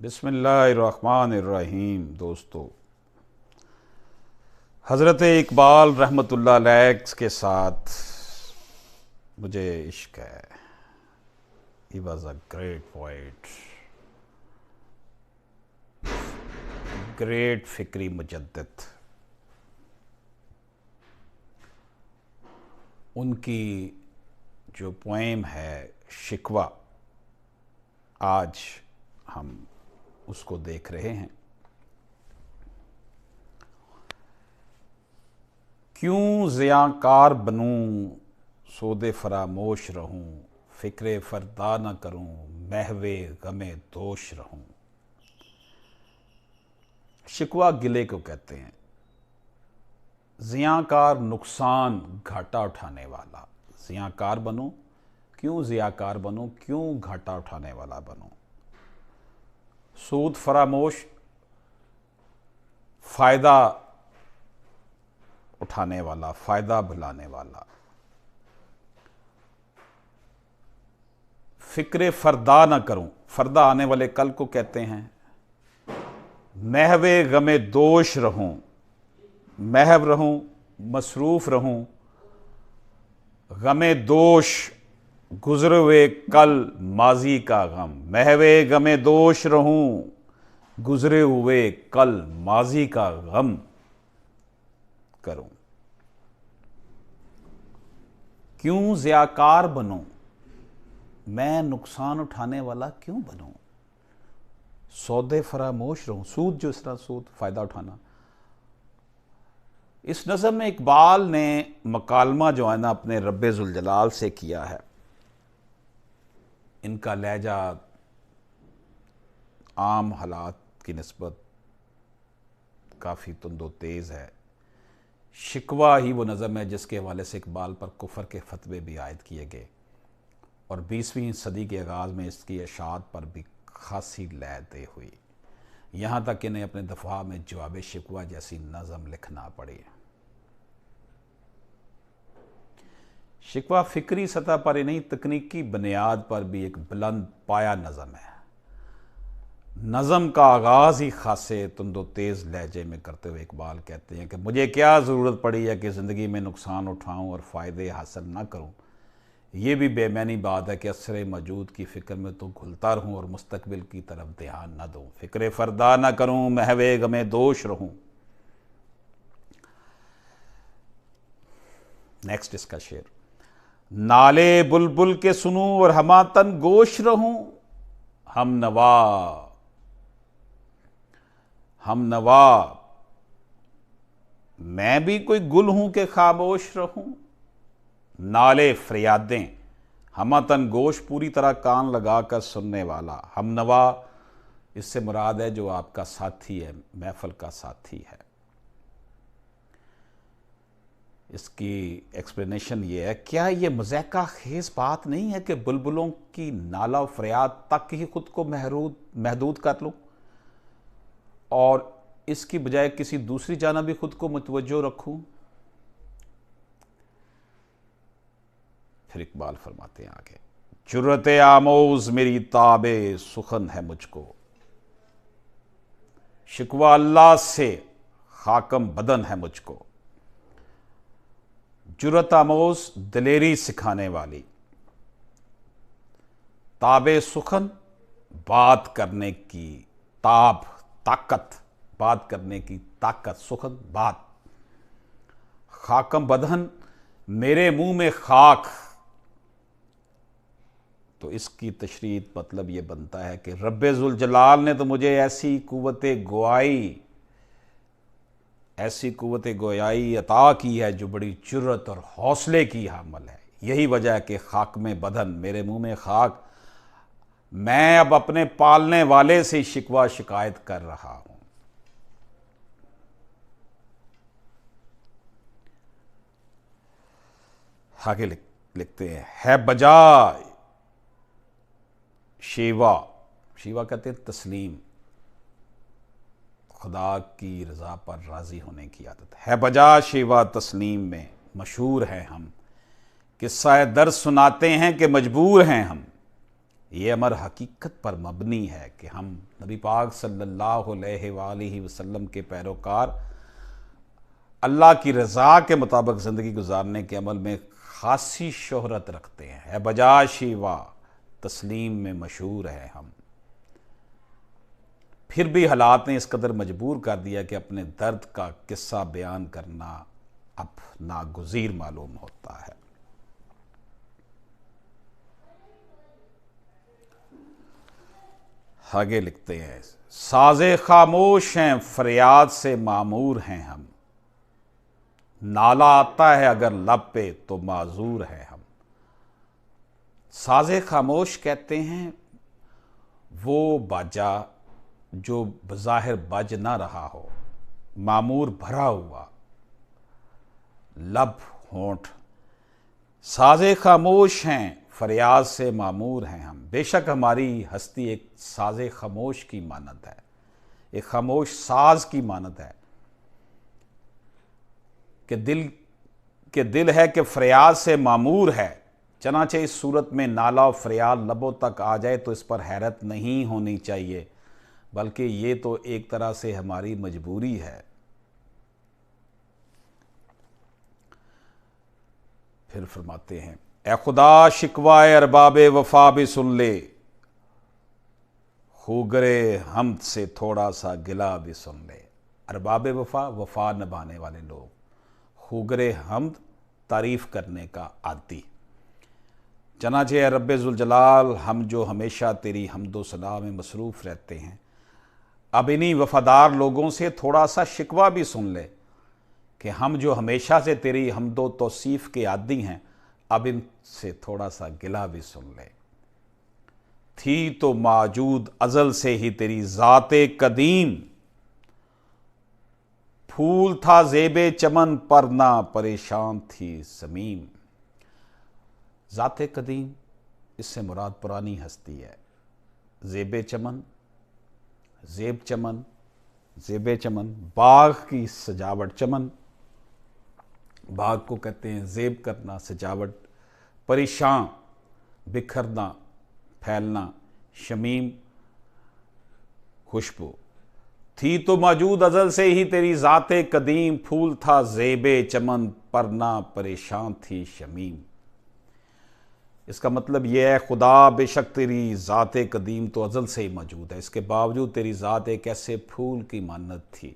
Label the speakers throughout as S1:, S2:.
S1: بسم اللہ الرحمن الرحیم۔ دوستو، حضرت اقبال رحمۃ اللہ علیہ کے ساتھ مجھے عشق ہے۔ He was a great poet، great فکری مجدد۔ ان کی جو پوئم ہے شکوہ، آج ہم اس کو دیکھ رہے ہیں۔ کیوں زیاں کار بنوں سود فراموش رہوں، فکر فردا نہ کروں محو غم دوش رہوں۔ شکوہ گلے کو کہتے ہیں، زیاں کار نقصان گھاٹا اٹھانے والا۔ زیاں کار بنوں، کیوں زیاں کار بنوں، کیوں گھاٹا اٹھانے والا بنوں۔ سود فراموش، فائدہ اٹھانے والا، فائدہ بھلانے والا۔ فکر فردا نہ کروں، فردا آنے والے کل کو کہتے ہیں۔ محو غم دوش رہوں، محو رہوں، مصروف رہوں، غم دوش گزرے ہوئے کل ماضی کا غم۔ محو غم دوش رہوں، گزرے ہوئے کل ماضی کا غم کروں۔ کیوں زیاکار بنوں، میں نقصان اٹھانے والا کیوں بنوں۔ سودے فراموش رہوں، سود جو اس طرح سود فائدہ اٹھانا۔ اس نظم میں اقبال نے مکالمہ جو ہے نا اپنے رب ذوالجلال سے کیا ہے۔ ان کا لہجہ عام حالات کی نسبت کافی تند و تیز ہے۔ شکوہ ہی وہ نظم ہے جس کے حوالے سے اقبال پر کفر کے فتوے بھی عائد کیے گئے، اور 20ویں صدی کے آغاز میں اس کی اشاعت پر بھی خاصی لے دے ہوئی، یہاں تک انہیں اپنے دفاع میں جواب شکوہ جیسی نظم لکھنا پڑی۔ شکوہ فکری سطح پر ہی نہیں، تکنیکی بنیاد پر بھی ایک بلند پایہ نظم ہے۔ نظم کا آغاز ہی خاصے تند و تیز لہجے میں کرتے ہوئے اقبال کہتے ہیں کہ مجھے کیا ضرورت پڑی ہے کہ زندگی میں نقصان اٹھاؤں اور فائدے حاصل نہ کروں۔ یہ بھی بے معنی بات ہے کہ عصر موجود کی فکر میں تو گھلتا رہوں اور مستقبل کی طرف دھیان نہ دوں۔ فکر فردا نہ کروں، محو غم دوش رہوں۔ نیکسٹ اس کا شعر، نالے بلبل کے سنوں اور ہماتن گوش رہوں۔ ہم نوا میں بھی کوئی گل ہوں کہ خاموش رہوں۔ نالے فریادیں، ہماتن گوش پوری طرح کان لگا کر سننے والا۔ ہم نوا اس سے مراد ہے جو آپ کا ساتھی ہے، محفل کا ساتھی ہے۔ اس کی ایکسپلینیشن یہ ہے، کیا یہ مضحکہ خیز بات نہیں ہے کہ بلبلوں کی نالہ و فریاد تک ہی خود کو محدود کر لوں اور اس کی بجائے کسی دوسری جانب بھی خود کو متوجہ رکھوں؟ پھر اقبال فرماتے ہیں آگے، جرأت آموز میری تاب سخن ہے مجھ کو، شکوہ اللہ سے خاکم بدن ہے مجھ کو۔ جرأت آموز دلیری سکھانے والی، تاب سخن بات کرنے کی تاب، طاقت، بات کرنے کی طاقت، سخن بات۔ خاکم بدن، میرے منہ میں خاک۔ تو اس کی تشریح مطلب یہ بنتا ہے کہ رب ذوالجلال نے تو مجھے ایسی قوت گویائی عطا کی ہے جو بڑی جرأت اور حوصلے کی حامل ہے۔ یہی وجہ ہے کہ خاک میں بدن، میرے منہ میں خاک، میں اب اپنے پالنے والے سے شکوہ شکایت کر رہا ہوں۔ آگے لکھتے ہیں، ہے بجائے شیوا، شیوا کہتے ہیں تسلیم، خدا کی رضا پر راضی ہونے کی عادت ہے۔ بجا شیوا تسلیم میں مشہور ہیں ہم، قصہ درد سناتے ہیں کہ مجبور ہیں ہم۔ یہ امر حقیقت پر مبنی ہے کہ ہم نبی پاک صلی اللہ علیہ وآلہ وسلم کے پیروکار اللہ کی رضا کے مطابق زندگی گزارنے کے عمل میں خاصی شہرت رکھتے ہیں، ہے بجا شیوا تسلیم میں مشہور ہیں ہم۔ پھر بھی حالات نے اس قدر مجبور کر دیا کہ اپنے درد کا قصہ بیان کرنا اب ناگزیر معلوم ہوتا ہے۔ آگے لکھتے ہیں، ساز خاموش ہیں فریاد سے معمور ہیں ہم، نالا آتا ہے اگر لب پہ تو معذور ہیں ہم۔ ساز خاموش کہتے ہیں وہ باجا جو بظاہر بج نہ رہا ہو، معمور بھرا ہوا، لب ہونٹ۔ ساز خاموش ہیں فریاد سے معمور ہیں ہم، بے شک ہماری ہستی ایک ساز خاموش کی مانند ہے، ایک خاموش ساز کی مانند ہے کہ دل ہے کہ فریاد سے معمور ہے۔ چنانچہ اس صورت میں نالا و فریاد لبوں تک آ جائے تو اس پر حیرت نہیں ہونی چاہیے، بلکہ یہ تو ایک طرح سے ہماری مجبوری ہے۔ پھر فرماتے ہیں، اے خدا شکوائے ارباب وفا بھی سن لے، خوگرے حمد سے تھوڑا سا گلہ بھی سن لے۔ ارباب وفا، وفا نبھانے والے لوگ، خوگرے حمد تعریف کرنے کا عادی۔ چنانچہ اے رب ذوالجلال، ہم جو ہمیشہ تیری حمد و ثنا میں مصروف رہتے ہیں، اب انہی وفادار لوگوں سے تھوڑا سا شکوہ بھی سن لے کہ ہم جو ہمیشہ سے تیری حمد و توصیف کے عادی ہیں، اب ان سے تھوڑا سا گلہ بھی سن لے۔ تھی تو موجود ازل سے ہی تیری ذات قدیم، پھول تھا زیب چمن پر نہ پریشان تھی زمین۔ ذات قدیم، اس سے مراد پرانی ہستی ہے۔ زیب چمن، زیب چمن، زیب چمن، باغ کی سجاوٹ، چمن باغ کو کہتے ہیں، زیب کرنا، سجاوٹ، پریشان، بکھرنا، پھیلنا، شمیم، خوشبو۔ تھی تو موجود ازل سے ہی تیری ذات قدیم، پھول تھا زیب چمن پر نہ پریشان تھی شمیم۔ اس کا مطلب یہ ہے، خدا بے شک تیری ذات قدیم تو ازل سے ہی موجود ہے، اس کے باوجود تیری ذات ایک ایسے پھول کی مانند تھی،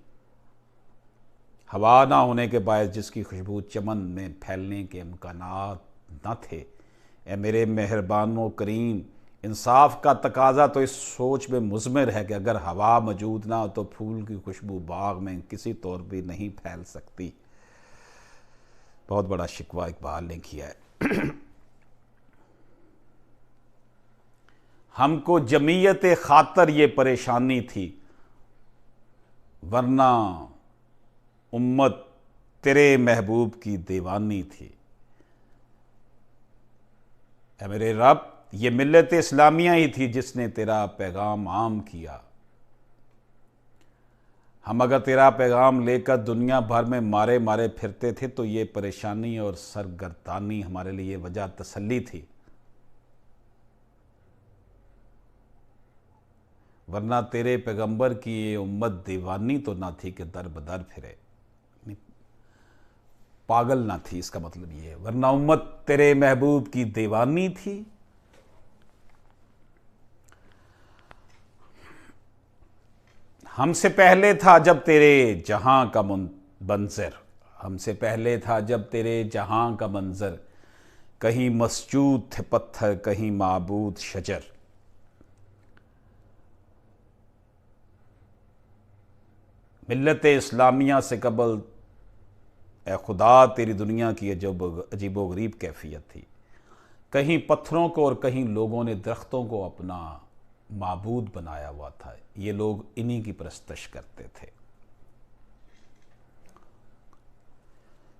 S1: ہوا نہ ہونے کے باعث جس کی خوشبو چمن میں پھیلنے کے امکانات نہ تھے۔ اے میرے مہربان و کریم، انصاف کا تقاضا تو اس سوچ میں مضمر ہے کہ اگر ہوا موجود نہ ہو تو پھول کی خوشبو باغ میں کسی طور بھی نہیں پھیل سکتی۔ بہت بڑا شکوہ اقبال نے کیا ہے۔ ہم کو جمعیت خاطر یہ پریشانی تھی، ورنہ امت تیرے محبوب کی دیوانی تھی۔ اے میرے رب، یہ ملت اسلامیہ ہی تھی جس نے تیرا پیغام عام کیا۔ ہم اگر تیرا پیغام لے کر دنیا بھر میں مارے مارے پھرتے تھے تو یہ پریشانی اور سرگردانی ہمارے لیے وجہ تسلی تھی، ورنہ تیرے پیغمبر کی یہ امت دیوانی تو نہ تھی کہ در بدر پھرے، پاگل نہ تھی، اس کا مطلب یہ ہے، ورنہ امت تیرے محبوب کی دیوانی تھی۔ ہم سے پہلے تھا جب تیرے جہاں کا منظر، ہم سے پہلے تھا جب تیرے جہاں کا منظر، کہیں مسجود تھے پتھر کہیں معبود شجر۔ ملت اسلامیہ سے قبل اے خدا تیری دنیا کی عجیب و غریب کیفیت تھی، کہیں پتھروں کو اور کہیں لوگوں نے درختوں کو اپنا معبود بنایا ہوا تھا، یہ لوگ انہی کی پرستش کرتے تھے۔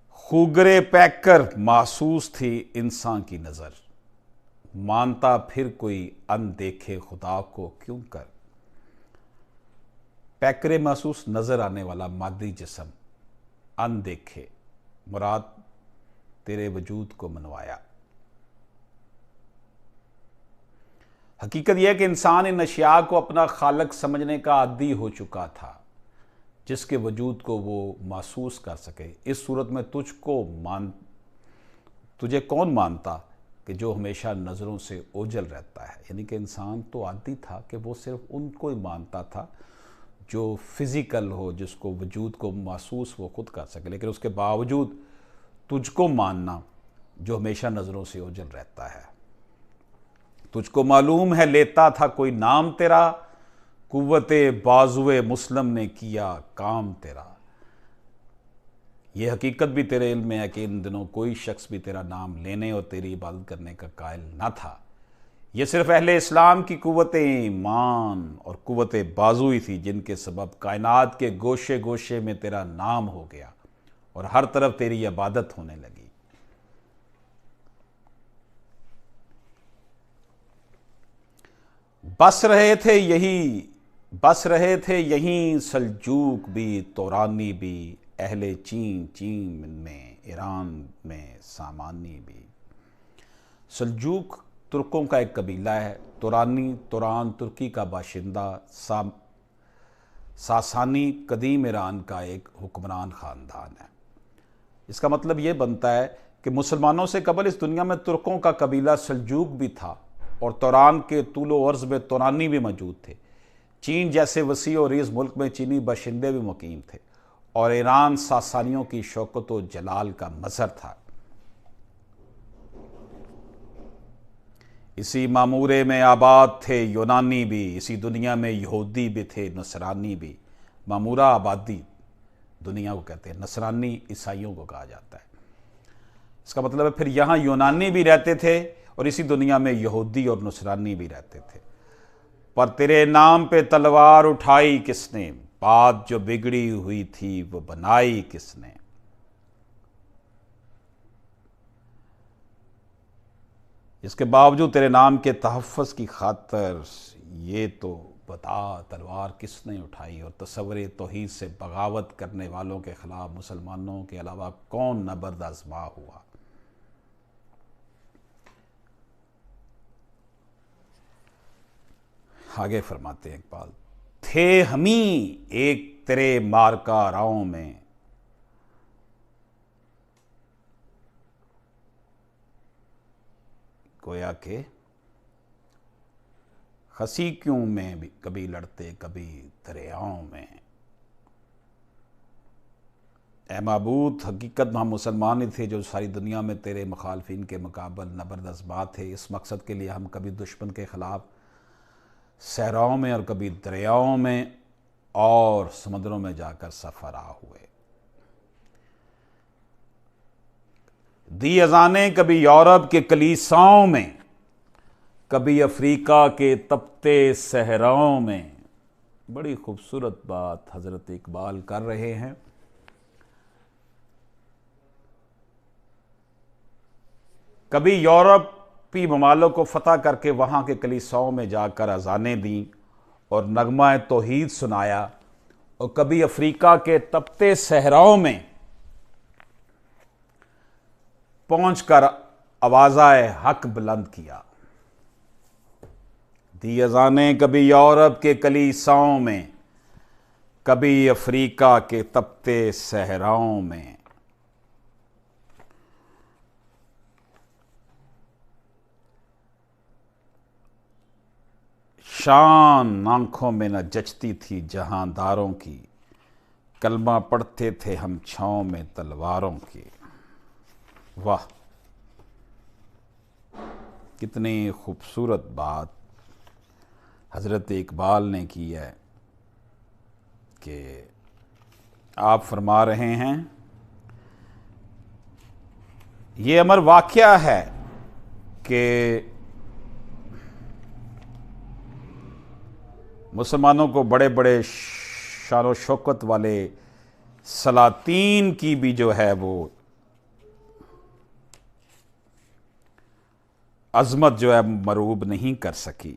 S1: خوگرے پیک کر محسوس تھی انسان کی نظر، مانتا پھر کوئی ان دیکھے خدا کو کیوں کر۔ پیکرے محسوس، نظر آنے والا مادی جسم، ان دیکھے مراد تیرے وجود کو منوایا۔ حقیقت یہ ہے کہ انسان ان اشیاء کو اپنا خالق سمجھنے کا عادی ہو چکا تھا، جس کے وجود کو وہ محسوس کر سکے۔ اس صورت میں تجھے کون مانتا کہ جو ہمیشہ نظروں سے اوجھل رہتا ہے؟ یعنی کہ انسان تو عادی تھا کہ وہ صرف ان کو ہی مانتا تھا جو فزیکل ہو، جس کو وجود کو محسوس وہ خود کر سکے، لیکن اس کے باوجود تجھ کو ماننا جو ہمیشہ نظروں سے اوجھل رہتا ہے۔ تجھ کو معلوم ہے لیتا تھا کوئی نام تیرا، قوت بازوئے مسلم نے کیا کام تیرا۔ یہ حقیقت بھی تیرے علم میں ہے کہ ان دنوں کوئی شخص بھی تیرا نام لینے اور تیری عبادت کرنے کا قائل نہ تھا۔ یہ صرف اہل اسلام کی قوت ایمان اور قوت بازو ہی تھی جن کے سبب کائنات کے گوشے گوشے میں تیرا نام ہو گیا اور ہر طرف تیری عبادت ہونے لگی۔ بس رہے تھے یہیں سلجوق بھی، تورانی بھی، اہل چین میں، ایران میں سامانی بھی۔ سلجوق ترکوں کا ایک قبیلہ ہے، توران ترکی کا باشندہ، ساسانی قدیم ایران کا ایک حکمران خاندان ہے۔ اس کا مطلب یہ بنتا ہے کہ مسلمانوں سے قبل اس دنیا میں ترکوں کا قبیلہ سلجوق بھی تھا اور توران کے طول و عرض میں تورانی بھی موجود تھے۔ چین جیسے وسیع و عریض ملک میں چینی باشندے بھی مقیم تھے اور ایران ساسانیوں کی شوکت و جلال کا مظہر تھا۔ اسی معمورے میں آباد تھے یونانی بھی، اسی دنیا میں یہودی بھی تھے، نصرانی بھی۔ معمورہ آبادی دنیا کو کہتے ہیں، نصرانی عیسائیوں کو کہا جاتا ہے۔ اس کا مطلب ہے پھر یہاں یونانی بھی رہتے تھے اور اسی دنیا میں یہودی اور نصرانی بھی رہتے تھے۔ پر تیرے نام پہ تلوار اٹھائی کس نے، بات جو بگڑی ہوئی تھی وہ بنائی کس نے۔ اس کے باوجود تیرے نام کے تحفظ کی خاطر یہ تو بتا تلوار کس نے اٹھائی، اور تصور توحید سے بغاوت کرنے والوں کے خلاف مسلمانوں کے علاوہ کون نبرد آزما ہوا۔ آگے فرماتے ہیں اقبال، تھے ہمیں ایک تیرے مارکا راؤں میں، گویا کہ خسی کیوں میں بھی کبھی لڑتے کبھی دریاؤں میں۔ اے معبود، حقیقت میں ہم مسلمان ہی تھے جو ساری دنیا میں تیرے مخالفین کے مقابل نبرد آزما تھے۔ اس مقصد کے لیے ہم کبھی دشمن کے خلاف صحراؤں میں اور کبھی دریاؤں میں اور سمندروں میں جا کر سفر آ ہوئے۔ دی اذانیں کبھی یورپ کے کلیساؤں میں، کبھی افریقہ کے تپتے صحراؤں میں۔ بڑی خوبصورت بات حضرت اقبال کر رہے ہیں۔ کبھی یورپی ممالک کو فتح کر کے وہاں کے کلیساؤں میں جا کر اذانیں دیں اور نغمہ توحید سنایا، اور کبھی افریقہ کے تپتے صحراؤں میں پہنچ کر آوازۂ حق بلند کیا۔ دی اذانیں کبھی یورپ کے کلیساؤں میں، کبھی افریقہ کے تپتے صحراؤں میں۔ شان آنکھوں میں نہ جچتی تھی جہانداروں کی، کلمہ پڑھتے تھے ہم چھاؤں میں تلواروں کی۔ واہ، کتنی خوبصورت بات حضرت اقبال نے کی ہے کہ آپ فرما رہے ہیں یہ امر واقعہ ہے کہ مسلمانوں کو بڑے بڑے شان و شوکت والے سلاطین کی بھی جو ہے وہ عظمت جو ہے مروب نہیں کر سکی۔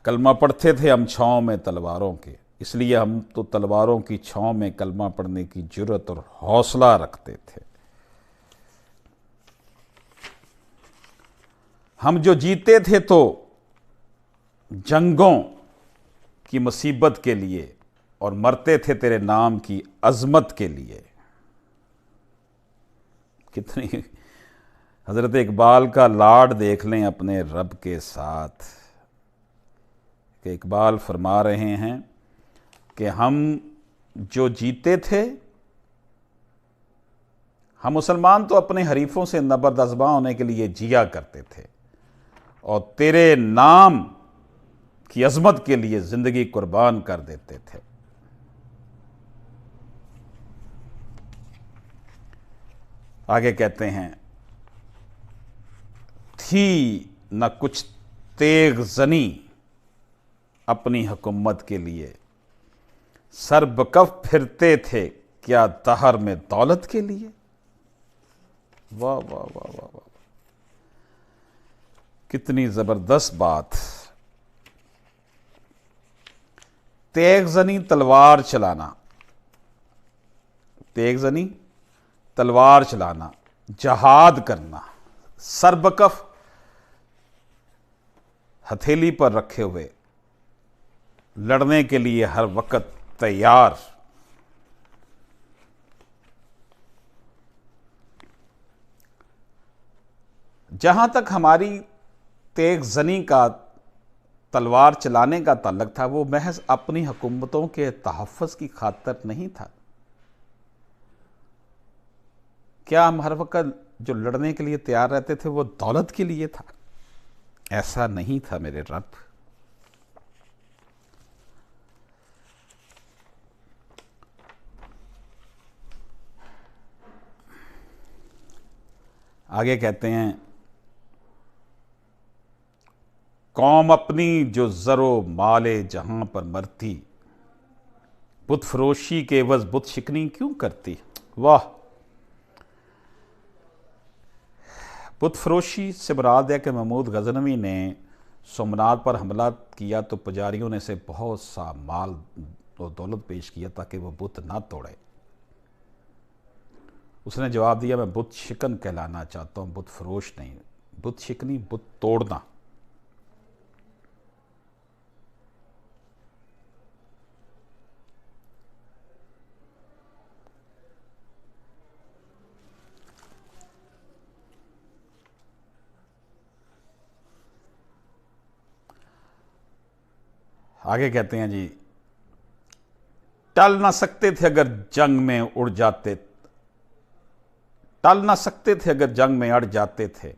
S1: کلمہ پڑھتے تھے ہم چھاؤں میں تلواروں کے، اس لیے ہم تو تلواروں کی چھاؤں میں کلمہ پڑھنے کی جرت اور حوصلہ رکھتے تھے۔ ہم جو جیتے تھے تو جنگوں کی مصیبت کے لیے اور مرتے تھے تیرے نام کی عظمت کے لیے. کتنی حضرت اقبال کا لاڈ دیکھ لیں اپنے رب کے ساتھ کہ اقبال فرما رہے ہیں کہ ہم جو جیتے تھے، ہم مسلمان تو اپنے حریفوں سے نبردازباں ہونے کے لیے جیا کرتے تھے اور تیرے نام کی عظمت کے لیے زندگی قربان کر دیتے تھے. آگے کہتے ہیں تھی نہ کچھ تیغ زنی اپنی حکومت کے لیے، سر بکف پھرتے تھے کیا دہر میں دولت کے لیے. واہ واہ واہ واہ واہ، کتنی زبردست بات. تیغ زنی تلوار چلانا، تیغ زنی تلوار چلانا، جہاد کرنا، سر بکف ہتھیلی پر رکھے ہوئے، لڑنے کے لیے ہر وقت تیار. جہاں تک ہماری تیغ زنی کا، تلوار چلانے کا تعلق تھا، وہ محض اپنی حکومتوں کے تحفظ کی خاطر نہیں تھا. کیا ہم ہر وقت جو لڑنے کے لیے تیار رہتے تھے وہ دولت کے لیے تھا؟ ایسا نہیں تھا میرے رب. آگے کہتے ہیں قوم اپنی جو زر و مال جہاں پر مرتی، بت فروشی کے عوض بت شکنی کیوں کرتی. واہ، بت فروشی سے مراد ہے کہ محمود غزنوی نے سومنات پر حملہ کیا تو پجاریوں نے اسے بہت سا مال و دولت پیش کیا تاکہ وہ بت نہ توڑے. اس نے جواب دیا میں بت شکن کہلانا چاہتا ہوں، بت فروش نہیں. بت شکنی بت توڑنا. آگے کہتے ہیں جی ٹل نہ سکتے تھے اگر جنگ میں اڑ جاتے، ٹل نہ سکتے تھے اگر جنگ میں اڑ جاتے تھے،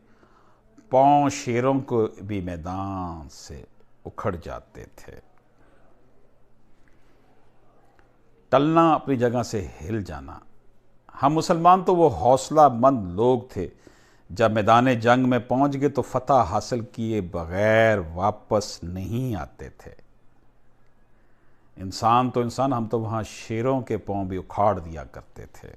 S1: پاؤں شیروں کو بھی میدان سے اکھڑ جاتے تھے. ٹلنا اپنی جگہ سے ہل جانا. ہم مسلمان تو وہ حوصلہ مند لوگ تھے جب میدان جنگ میں پہنچ گئے تو فتح حاصل کیے بغیر واپس نہیں آتے تھے. انسان تو انسان، ہم تو وہاں شیروں کے پاؤں بھی اکھاڑ دیا کرتے تھے.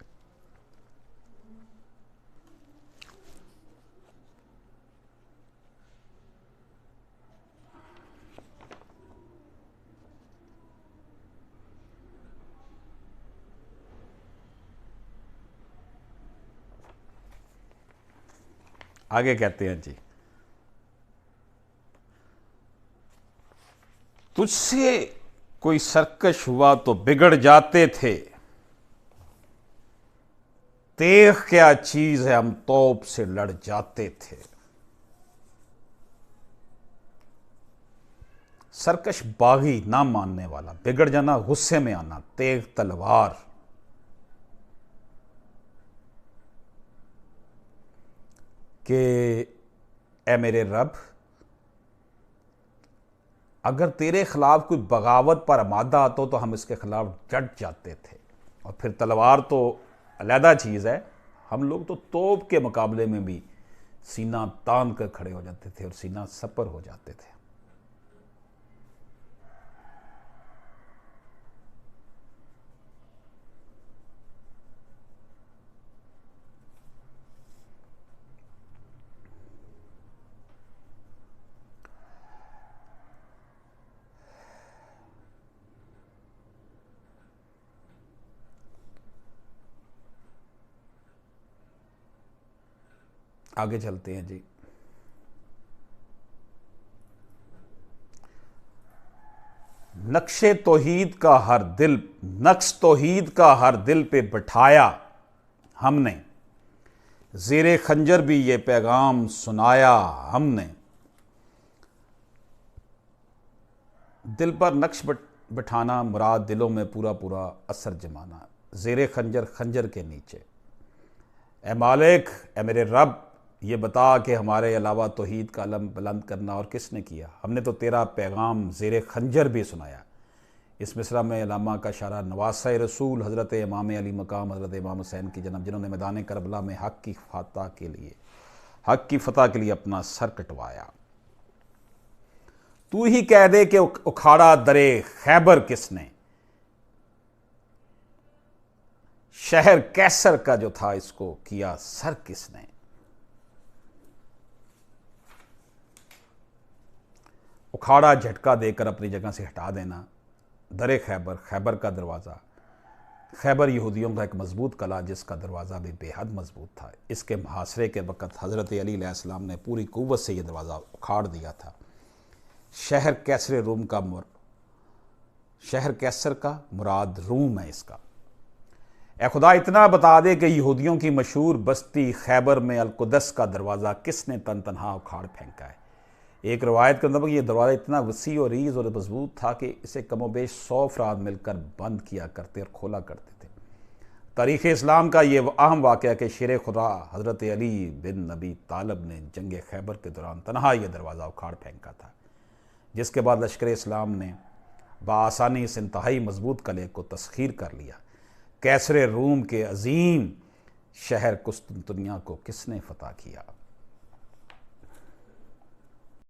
S1: آگے کہتے ہیں جی تجھ سے کوئی سرکش ہوا تو بگڑ جاتے تھے، تیغ کیا چیز ہے ہم توپ سے لڑ جاتے تھے. سرکش باغی، نہ ماننے والا، بگڑ جانا غصے میں آنا، تیغ تلوار. کہ اے میرے رب، اگر تیرے خلاف کوئی بغاوت پر آمادہ آتا تو ہم اس کے خلاف ڈٹ جاتے تھے. اور پھر تلوار تو علیحدہ چیز ہے، ہم لوگ تو توپ کے مقابلے میں بھی سینہ تان کر کھڑے ہو جاتے تھے اور سینہ سپر ہو جاتے تھے. آگے چلتے ہیں جی نقش توحید کا ہر دل پہ بٹھایا ہم نے، زیر خنجر بھی یہ پیغام سنایا ہم نے۔ دل پر نقش بٹھانا مراد دلوں میں پورا پورا اثر جمانا، زیر خنجر، خنجر کے نیچے۔ اے مالک، اے میرے رب، یہ بتا کہ ہمارے علاوہ توحید کا علم بلند کرنا اور کس نے کیا؟ ہم نے تو تیرا پیغام زیر خنجر بھی سنایا۔ اس مصرع میں علامہ کا اشارہ نواسہ رسول حضرت امام علی مقام حضرت امام حسین کی جناب، جنہوں نے میدان کربلا میں حق کی فتح کے لیے اپنا سر کٹوایا۔ تو ہی کہہ دے کہ اکھاڑا درے خیبر کس نے، شہر کیسر کا جو تھا اس کو کیا سر کس نے۔ اکھاڑا جھٹکا دے کر اپنی جگہ سے ہٹا دینا، در خیبر، خیبر کا دروازہ۔ خیبر یہودیوں کا ایک مضبوط قلعہ جس کا دروازہ بھی بے حد مضبوط تھا۔ اس کے محاصرے کے وقت حضرت علی علیہ السلام نے پوری قوت سے یہ دروازہ اکھاڑ دیا تھا۔ شہر کیسر کا مراد روم ہے اس کا۔ اے خدا اتنا بتا دے کہ یہودیوں کی مشہور بستی خیبر میں القدس کا دروازہ کس نے تن تنہا اکھاڑ پھینکا ہے۔ ایک روایت کے مطابق یہ دروازہ اتنا وسیع اور ریز اور مضبوط تھا کہ اسے کم و بیش 100 افراد مل کر بند کیا کرتے اور کھولا کرتے تھے۔ تاریخ اسلام کا یہ اہم واقعہ کہ شیر خدا حضرت علی بن ابی طالب نے جنگ خیبر کے دوران تنہا یہ دروازہ اکھاڑ پھینکا تھا، جس کے بعد لشکر اسلام نے بآسانی اس انتہائی مضبوط قلعے کو تسخیر کر لیا۔ کیسر روم کے عظیم شہر قسطنطنیہ کو کس نے فتح کیا؟